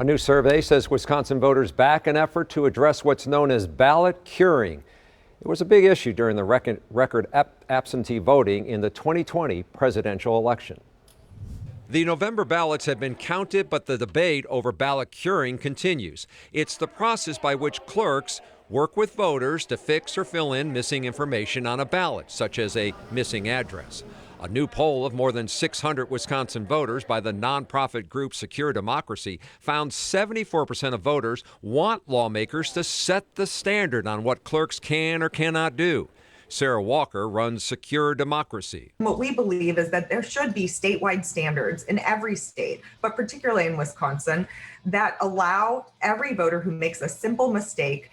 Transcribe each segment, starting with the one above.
A new survey says Wisconsin voters back an effort to address what's known as ballot curing. It was a big issue during the record absentee voting in the 2020 presidential election. The November ballots have been counted, but the debate over ballot curing continues. It's the process by which clerks work with voters to fix or fill in missing information on a ballot, such as a missing address. A new poll of more than 600 Wisconsin voters by the nonprofit group Secure Democracy found 74% of voters want lawmakers to set the standard on what clerks can or cannot do. Sarah Walker runs Secure Democracy. What we believe is that there should be statewide standards in every state, but particularly in Wisconsin, that allow every voter who makes a simple mistake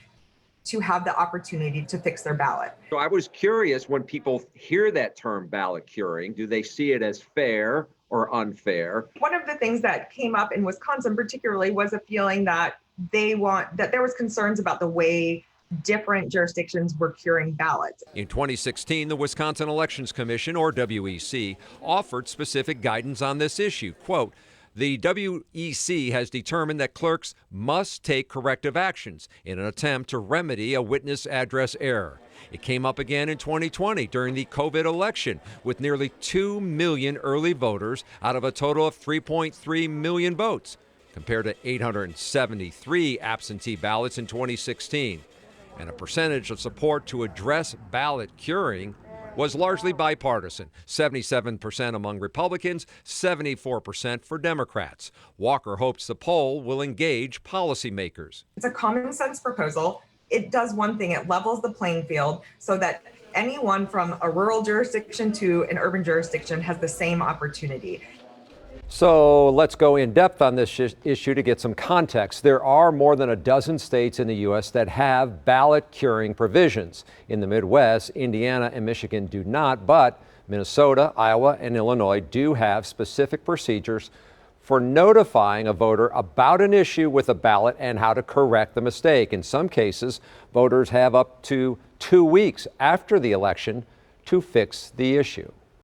to have the opportunity to fix their ballot. So I was curious, when people hear that term ballot curing, do they see it as fair or unfair? One of the things that came up in Wisconsin particularly was a feeling that there was concerns about the way different jurisdictions were curing ballots. In 2016, the Wisconsin Elections Commission, or WEC, offered specific guidance on this issue. Quote, the WEC has determined that clerks must take corrective actions in an attempt to remedy a witness address error. It came up again in 2020 during the COVID election, with nearly 2 million early voters out of a total of 3.3 million votes, compared to 873 absentee ballots in 2016. And a percentage of support to address ballot curing was largely bipartisan, 77% among Republicans, 74% for Democrats. Walker hopes the poll will engage policymakers. It's a common sense proposal. It does one thing, it levels the playing field so that anyone from a rural jurisdiction to an urban jurisdiction has the same opportunity. So let's go in depth on this issue to get some context. There are more than a dozen states in the U.S. that have ballot curing provisions. In the Midwest, Indiana and Michigan do not, but Minnesota, Iowa, and Illinois do have specific procedures for notifying a voter about an issue with a ballot and how to correct the mistake. In some cases, voters have up to 2 weeks after the election to fix the issue.